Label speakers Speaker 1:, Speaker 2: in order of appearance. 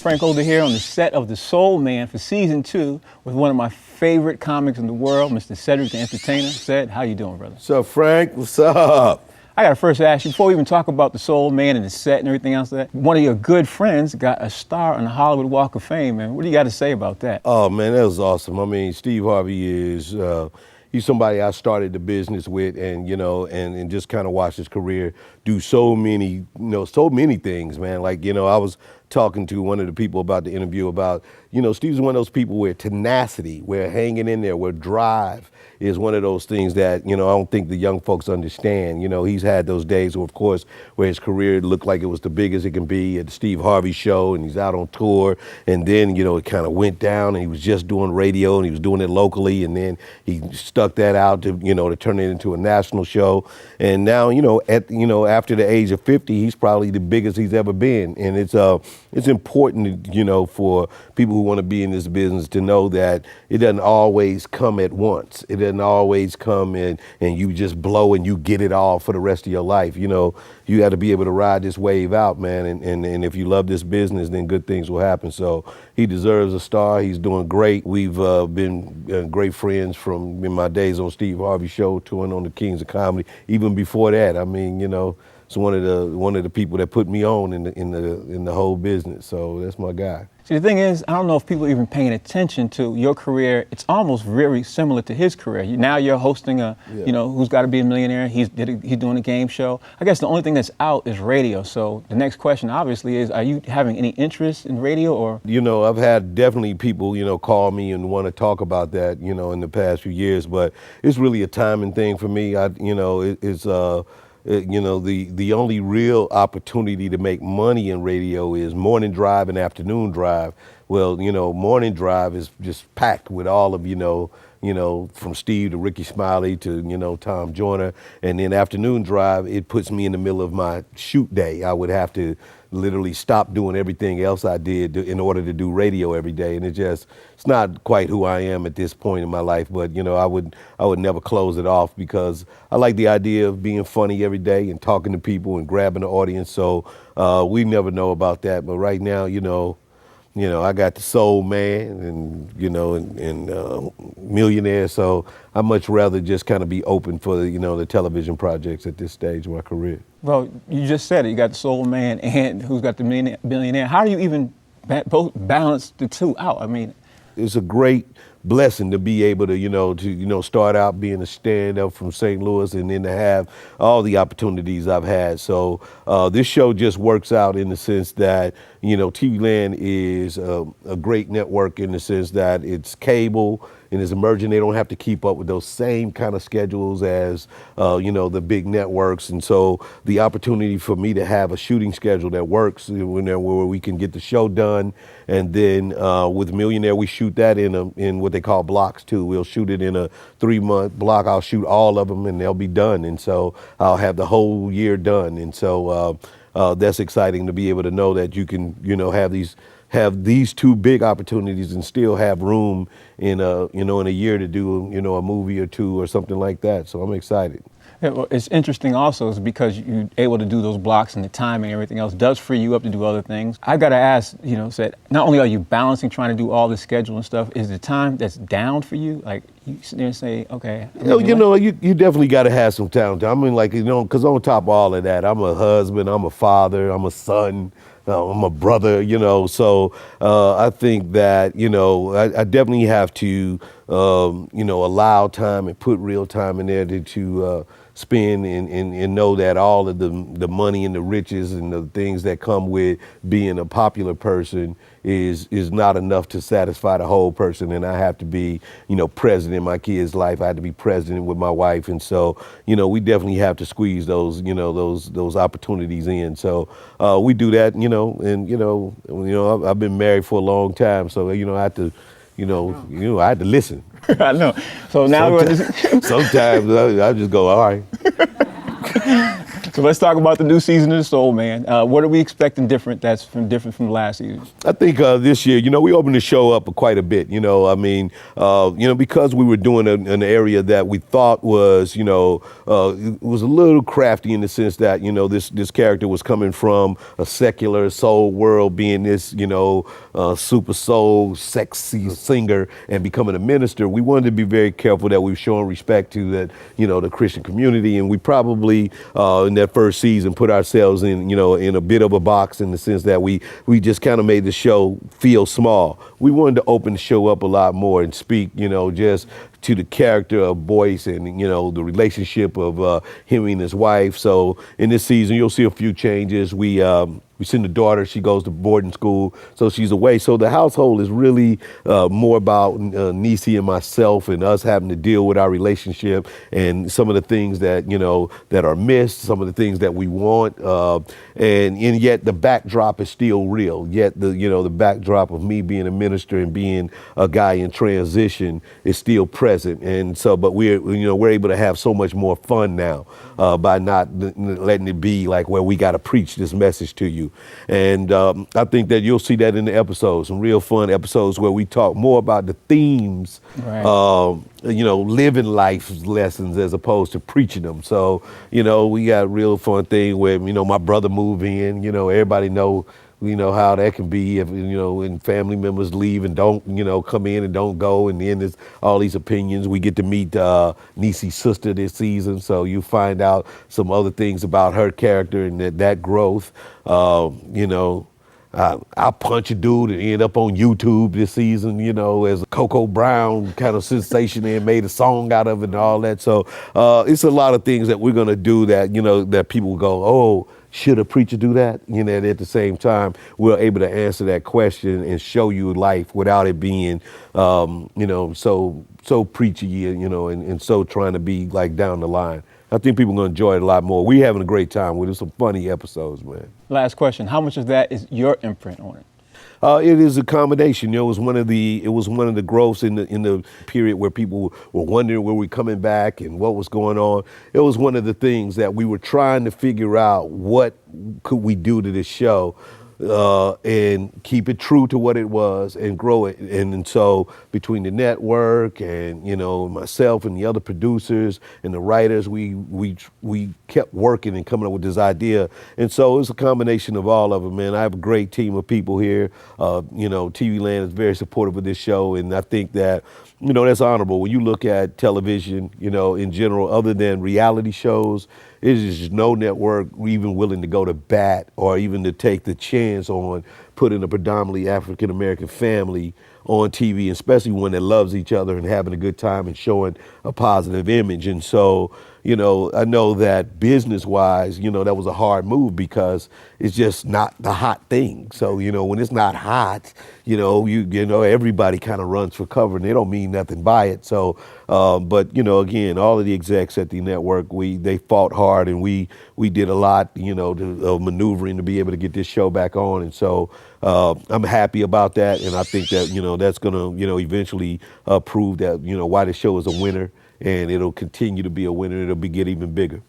Speaker 1: Frank Older here on the set of The Soul Man for season 2 with one of my favorite comics in the world, Mr. Cedric The Entertainer. Ced, how you doing, brother?
Speaker 2: What's up, Frank? What's up?
Speaker 1: I gotta first ask you, before we even talk about The Soul Man and the set and everything else, that one of your good friends got a star on the Hollywood Walk of Fame, man. What do you got to say about that?
Speaker 2: Oh, man, that was awesome. I mean, Steve Harvey is, he's somebody I started the business with and, and just kind of watched his career do so many things, man. Like, I was talking to one of the people about the interview about, Steve's one of those people where tenacity, where hanging in there, where drive is one of those things that, I don't think the young folks understand. He's had those days, of course, where his career looked like it was the biggest it can be at the Steve Harvey show, and he's out on tour, and then, it kind of went down, and he was just doing radio, and he was doing it locally, and then he stuck that out to, to turn it into a national show. And now, after the age of 50, he's probably the biggest he's ever been. And it's important, for people who want to be in this business to know that it doesn't always come at once. It doesn't always come in and you just blow and you get it all for the rest of your life. You got to be able to ride this wave out, man. And if you love this business, then good things will happen. So he deserves a star. He's doing great. We've been great friends from in my days on Steve Harvey show, touring on the Kings of Comedy. Even before that, I mean, it's one of the people that put me on in the whole business. So that's my guy.
Speaker 1: See, the thing is, I don't know if people are even paying attention to your career. It's almost very similar to his career. Now you're hosting a, Who's Got to Be a Millionaire. He's doing a game show. I guess the only thing that's out is radio. So the next question, obviously, is: are you having any interest in radio, or?
Speaker 2: I've had definitely people, call me and want to talk about that, in the past few years. But it's really a timing thing for me. The only real opportunity to make money in radio is morning drive and afternoon drive. Well, morning drive is just packed with all of, from Steve to Ricky Smiley to, Tom Joyner. And then afternoon drive, it puts me in the middle of my shoot day. I would have to literally stop doing everything else I did in order to do radio every day. And it's not quite who I am at this point in my life, but I would never close it off because I like the idea of being funny every day and talking to people and grabbing the audience. So we never know about that. But right now, I got the Soul Man and Millionaire. So I'd much rather just kind of be open for the television projects at this stage of my career.
Speaker 1: Well, you just said it. You got the Soul Man and Who's Got the Millionaire. How do you even both balance the two out? I mean,
Speaker 2: it's a great blessing to be able to start out being a stand-up from St. Louis and then to have all the opportunities I've had. So this show just works out in the sense that TV Land is a great network in the sense that it's cable and it's emerging. They don't have to keep up with those same kind of schedules as the big networks. And so the opportunity for me to have a shooting schedule that works where we can get the show done. And then with Millionaire, we shoot that in what they call blocks too. We'll shoot it in a 3-month block. I'll shoot all of them and they'll be done. And so I'll have the whole year done. And so that's exciting to be able to know that you can, have these two big opportunities and still have room in a year to do, a movie or two or something like that. So I'm excited.
Speaker 1: Yeah, well, it's interesting also is because you're able to do those blocks and the timing and everything else does free you up to do other things. I got to ask, Sed, not only are you balancing trying to do all the schedule and stuff, is the time that's down for you? Like you sit there and say, okay.
Speaker 2: You definitely got to have some talent. I mean, because on top of all of that, I'm a husband, I'm a father, I'm a son. I'm a brother, so I think that, I definitely have to, allow time and put real time in there to spend and know that all of the money and the riches and the things that come with being a popular person is not enough to satisfy the whole person. And I have to be, present in my kids' life. I have to be present with my wife. And so, we definitely have to squeeze those, those opportunities in. So we do that, and, I've been married for a long time. So, I have to, I had to listen.
Speaker 1: I know. So now
Speaker 2: sometimes I just go, all right.
Speaker 1: So let's talk about the new season of The Soul Man. What are we expecting different different from the last season?
Speaker 2: I think this year, we opened the show up quite a bit. I mean, because we were doing an area that we thought was, it was a little crafty in the sense that, this character was coming from a secular soul world, being this, super soul, sexy singer, and becoming a minister. We wanted to be very careful that we were showing respect to that, the Christian community, and we probably in that first season put ourselves in, in a bit of a box in the sense that we just kind of made the show feel small. We wanted to open the show up a lot more and speak, just to the character of Boyce and, the relationship of him and his wife. So in this season, you'll see a few changes. We send the daughter, she goes to boarding school, so she's away. So the household is really more about Niecy and myself and us having to deal with our relationship and some of the things that, that are missed, some of the things that we want. And yet the backdrop is still real. Yet the backdrop of me being a minister and being a guy in transition is still present. And so, but we're able to have so much more fun now by not letting it be like where we got to preach this message to you. And I think that you'll see that in the episodes, some real fun episodes where we talk more about the themes, right. Living life lessons as opposed to preaching them. So, we got a real fun thing where, my brother moved in, everybody know how that can be if, and family members leave and don't, come in and don't go. And then there's all these opinions. We get to meet Niecy's sister this season. So you find out some other things about her character and that growth. I punch a dude and end up on YouTube this season, as a Coco Brown kind of sensation and made a song out of it and all that. So it's a lot of things that we're going to do that, that people go, oh, should a preacher do that? And at the same time, we're able to answer that question and show you life without it being, so preachy, and so trying to be like down the line. I think people are going to enjoy it a lot more. We're having a great time with it. Some funny episodes, man.
Speaker 1: Last question. How much of that is your imprint on it?
Speaker 2: It is a combination. It was one of the growths in the period where people were wondering where we're coming back and what was going on. It was one of the things that we were trying to figure out, what could we do to this show and keep it true to what it was and grow it. And so between the network and, myself and the other producers and the writers, we kept working and coming up with this idea. And so it's a combination of all of them, man. I have a great team of people here. TV Land is very supportive of this show. And I think that, that's honorable. When you look at television, in general, other than reality shows, it is just no network even willing to go to bat or even to take the chance on putting a predominantly African-American family on TV, especially one that loves each other and having a good time and showing a positive image. And so, I know that business-wise, that was a hard move because it's just not the hot thing. So, when it's not hot, everybody kind of runs for cover and they don't mean nothing by it. So, but, again, all of the execs at the network, they fought hard and we did a lot, of maneuvering to be able to get this show back on. And so I'm happy about that. And I think that, that's going to, eventually prove that, why the show is a winner. And it'll continue to be a winner. It'll get even bigger.